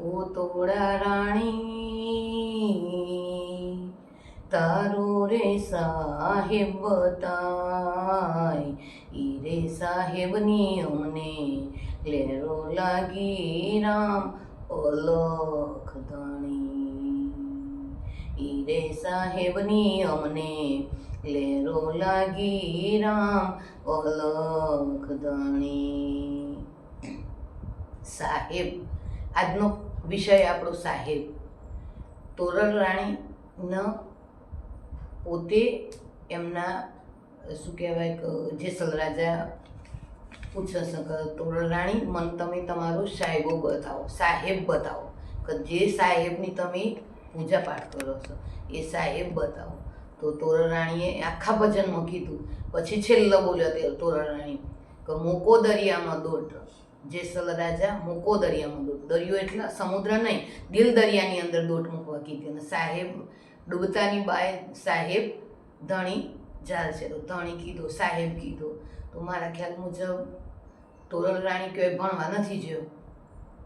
ઓ તોડા રાણી તારો રે સાહેબ બતાય, ઈ રે સાહેબની અમને લેરો લાગી રામ અલખ ધણી, ઈ રે સાહેબની અમને લેરો લાગી રામ અલખ ધણી. સાહેબ, આજનો વિષય આપણો સાહેબ. તોરલ રાણીનો પોતે એમના શું કહેવાય કે જેસલ રાજા પૂછે છે કે તોરલ રાણી મને તમે તમારો સાહેબો બતાવો, સાહેબ બતાવો, કે જે સાહેબની તમે પૂજા પાઠ કરો છો એ સાહેબ બતાવો. તો તોરલ રાણીએ આખા ભજનમાં કીધું. પછી છેલ્લો બોલ્યો તે તોરલ રાણી કે મોકો દરિયામાં દોટ, જેસલ રાજા મોકો દરિયામાં દોટ, દરિયો એટલે સમુદ્ર નહીં, દિલ દરિયાની અંદર દોટ મૂકવા કીધી. અને સાહેબ ડૂબતાની બાય સાહેબ ધણી જાલ છે, તો ધણી કીધો, સાહેબ કીધો. તો મારા ખ્યાલ મુજબ તોરલ રાણી કહેવાય ભણવા નથી જ્યો.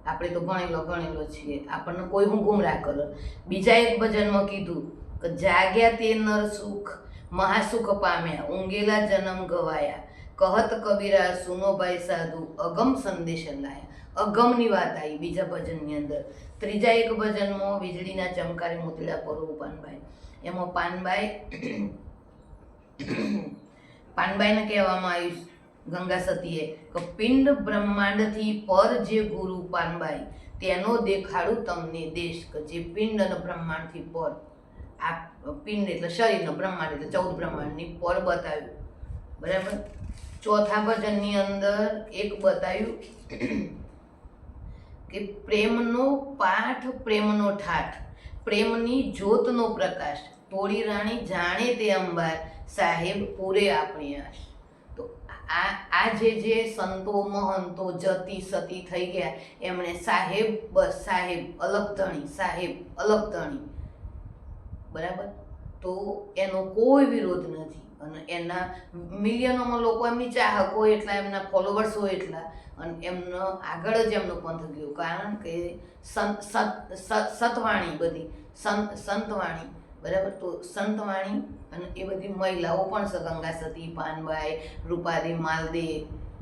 આપણે તો ભણેલો છીએ, આપણને કોઈ હું ગુમરાહ કરે. બીજા એક ભજનમાં કીધું કે જાગ્યા તે નર સુખ મહાસુખ પામ્યા, ઊંઘેલા જન્મ ગવાયા, કહત કબીરા સુનો ભાઈ સાધુ, અગમ સંદેશ લાયા. અગમની વાત આવી બીજા ભજનની અંદર. ત્રીજા એક ભજનમાં વીજળીના ચમકારે મોતીડા પરો પાનબાઈ, એમાં પાનબાઈને કહેવામાં આવ્યું ગંગા સતીએ કે પિંડ બ્રહ્માંડથી પર જે ગુરુ પાનબાઈ, તેનો દેખાડું તમને દેશ. કે જે પિંડ અને બ્રહ્માંડથી પર, આ પિંડ એટલે શરીરનો, બ્રહ્માંડ એટલે 14 બ્રહ્માંડની પર બતાવ્યું. બરાબર. ચોથા ભજનની અંદર એક બતાવ્યું કે પ્રેમનો પાઠ, પ્રેમનો ઠાઠ, પ્રેમની જ્યોતનો પ્રકાશ, તોડી રાણી જાણે તે અંબાર, સાહેબ પૂરે આપણી આશ. તો આ જે સંતો મહંતો જતી સતી થઈ ગયા, એમણે સાહેબ, બસ સાહેબ અલગ ધણી, સાહેબ અલગ ધણી. બરાબર. તો એનો કોઈ વિરોધ નથી. અને એના મિલિયનોમાં લોકો એમની ચાહક હોય એટલા, એમના ફોલોવર્સ હોય એટલા, અને એમનો આગળ જ એમનો પંથ ગયો. કારણ કે સતવાણી બધી સંતવાણી. બરાબર. તો સંતવાણી અને એ બધી મહિલાઓ પણ છે, ગંગા સતી, પાનબાઈ, રૂપાદી, માલદે,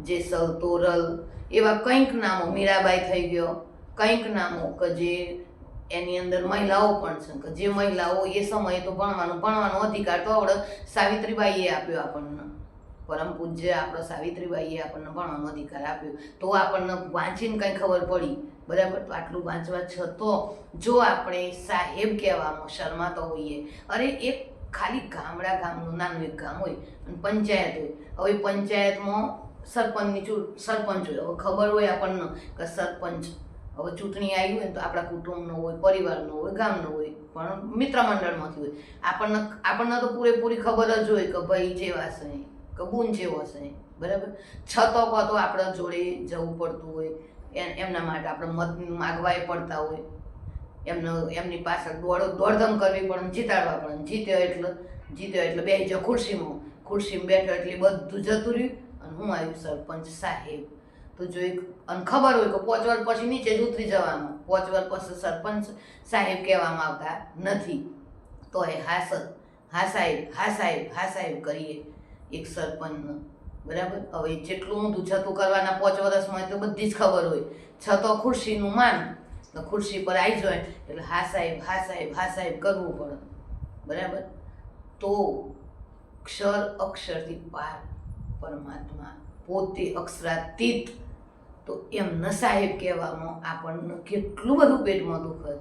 જેસલ, તોરલ, એવા કંઈક નામો, મીરાબાઈ થઈ ગયો, કંઈક નામો કે જે એની અંદર મહિલાઓ પણ છે, કે જે મહિલાઓ એ સમયે તો ભણવાનો અધિકાર તો આપણે સાવિત્રીબાઈએ આપ્યો આપણને. પરમ પૂજ્ય આપણે સાવિત્રીબાઈએ આપણને ભણવાનો અધિકાર આપ્યો, તો આપણને વાંચીને કંઈ ખબર પડી. બરાબર. તો આટલું વાંચવા છતો જો આપણે સાહેબ કહેવામાં શરમાતા હોઈએ, અરે એક ખાલી ગામનું નાનું એક ગામ હોય અને પંચાયત હોય. હવે પંચાયતમાં સરપંચ હોય. હવે ખબર હોય આપણને કે સરપંચ હવે ચૂંટણી આવી હોય ને તો આપણા કુટુંબનો હોય, પરિવારનો હોય, ગામનો હોય, પણ મિત્ર મંડળમાંથી હોય. આપણને તો પૂરેપૂરી ખબર જ હોય કે ભાઈ જેવા છે કે બૂન જેવો છે. બરાબર. છતો તો આપણા જોડે જવું પડતું હોય, એમના માટે આપણે મત માગવાય પડતા હોય, એમની પાછળ દોડધામ કરવી પડે, જીતાડવા પડે. જીત્યો એટલે બેસી જાઓ ખુરશીમાં બેઠો એટલે બધું જતું રહ્યું અને હું આવ્યું સરપંચ સાહેબ. તો જો એક અને ખબર હોય કે 5 વર્ષ પછી નીચે જ ઉતરી જવાનું, 5 વર્ષ પછી સરપંચ સાહેબ કહેવામાં આવતા નથી, તો એ હા સાહેબ કરીએ એક સરપંચને. બરાબર. હવે જેટલું ઊંધું છતું કરવાના 5 વર્ષમાં તો બધી જ ખબર હોય. છતો ખુરશીનું માન, તો ખુરશી પર આવી જાય એટલે હા સાહેબ કરવું પડે. બરાબર. તો અક્ષરથી પાર પરમાત્મા પોતે અક્ષરાતીત, તો એમને સાહેબ કહેવામાં આપણને કેટલું બધું પેટમાં દુખે,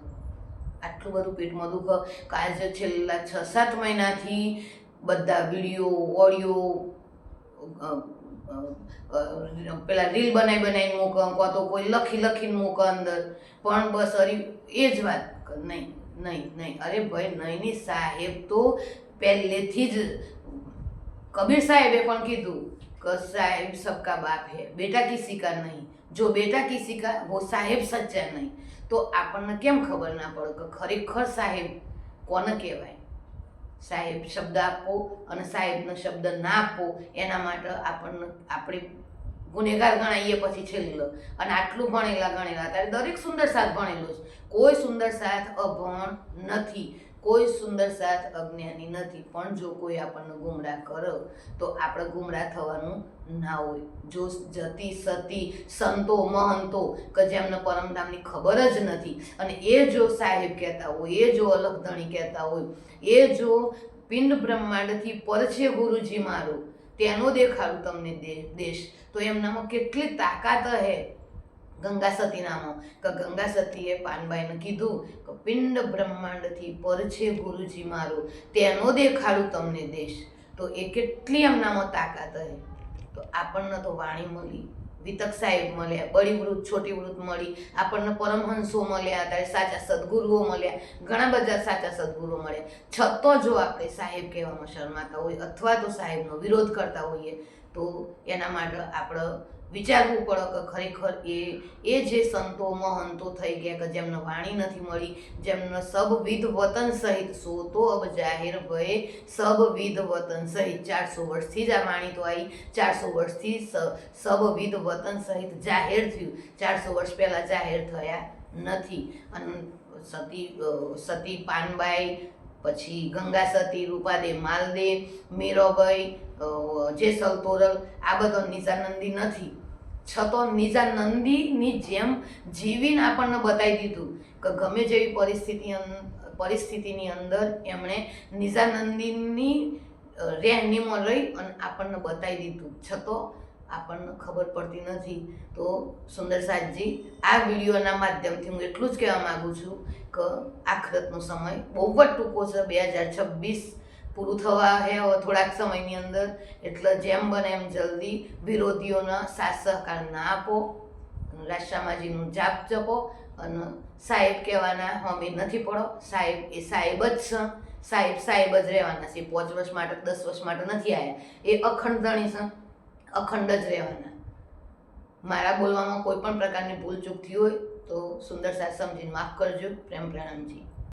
આટલું બધું પેટમાં દુખે કે આજે છેલ્લા 6-7 મહિનાથી બધા વિડીયો, ઓડિયો, પેલા રીલ બનાવીને મૂકે, તો કોઈ લખીને મૂકે અંદર. પણ બસ અરે એ જ વાત કે નહીં. અરે ભાઈ નહીં. સાહેબ તો પહેલેથી જ કબીર સાહેબે પણ કીધું કે સાહેબ સબકા બાપ હે, બેટા કિસી કા નહીં, જો બેટા કિસી કા वो સાહેબ સચ્ચા નહીં. તો આપણને કેમ ખબર ના પડે કે ખરેખર સાહેબ કોને કહેવાય. સાહેબ શબ્દ આપવો અને સાહેબનો શબ્દ ના આપવો, એના માટે આપણે ગુનેગાર ગણાઈએ પછી છેલ્લો, અને આટલું ભણેલા ગણેલા, ત્યારે દરેક સુંદર સાથ ભણેલો છે. કોઈ સુંદર સાથ અભણ નથી, કોઈ સુંદર સાથ અજ્ઞાની નથી. પણ જો કોઈ આપણને ગુમરાહ કરો તો આપણે ગુમરાહ થવાનું ના હોય. જો જતી સતી સંતો મહંતો કે જેમને પરમધામની ખબર જ નથી, અને એ જો સાહેબ કહેતા હોય, એ જો અલગધણી કહેતા હોય, એ જો પિંડ બ્રહ્માંડથી પર છે ગુરુજી મારો, તેનો દેખાડું તમને દેશ, તો એમનામાં કેટલી તાકાત હે ગંગા સતીનામાં, કે ગંગા સતીએ પાનબાઈને કીધું કે પિંડ બ્રહ્માંડથી પર છે ગુરુજી મારો, તેનો દેખાડું તમને દેશ. તો એ કેટલી એમનામાં તાકાત હે. તો આપણને તો વાણી મળી, વિતક સાહેબ મળ્યા, બળી વૃત છોટી વૃત મળી, આપણને પરમહંસો મળ્યા, ત્યારે સાચા સદગુરુઓ મળ્યા, ઘણા બધા સાચા સદગુરુઓ મળ્યા. છતાં જો આપણે સાહેબ કહેવામાં શરમાતા હોય અથવા તો સાહેબનો વિરોધ કરતા હોઈએ, તો એના માટે આપણે વિચારવું પડે કે ખરેખર એ જે સંતો મહંતો થઈ ગયા કે જેમને વાણી નથી મળી, જેમને સબવિધ વતન સહિત, સો તો અબ જાહેર ભય સબવિધ વતન સહિત, 400 વર્ષથી જ આ વાણી તો આવી, 400 વર્ષથી સબવિધ વતન સહિત જાહેર થયું, 400 વર્ષ પહેલાં જાહેર થયા નથી. અને સતી પાનબાઈ, પછી ગંગા સતી, રૂપાદે માલદે, મીરાબાઈ, જેસલ તોરલ, આ બધો નિજાનંદી નથી. છતાં નિજાનંદીની જેમ જીવીને આપણને બતાવી દીધું કે ગમે જેવી પરિસ્થિતિની અંદર એમણે નિજાનંદીની રહેણીમાં રહી અને આપણને બતાવી દીધું. છતાં આપણને ખબર પડતી નથી. તો સુંદર સાથજી, આ વિડીયોના માધ્યમથી હું એટલું જ કહેવા માગું છું કે આખરતનો સમય બહુ જ ટૂંકો છે. 2026 પૂરું થવા હે હવે થોડાક સમયની અંદર. એટલે જેમ બને એમ જલ્દી વિરોધીઓને સાથ સહકાર ના આપો, રાશામાજીનું જાપ જપો, અને સાહેબ કહેવાના હોમી નથી પડો. સાહેબ એ સાહેબ જ છે, સાહેબ જ રહેવાના છે. 5 વર્ષ માટે 10 વર્ષ માટે નથી આવ્યા, એ અખંડ ધણી છે, અખંડ જ રહેવાના. મારા બોલવામાં કોઈ પણ પ્રકારની ભૂલ ચૂક થઈ હોય તો સુંદર સાથ સમજીને માફ કરજો. પ્રેમ પ્રણામજી.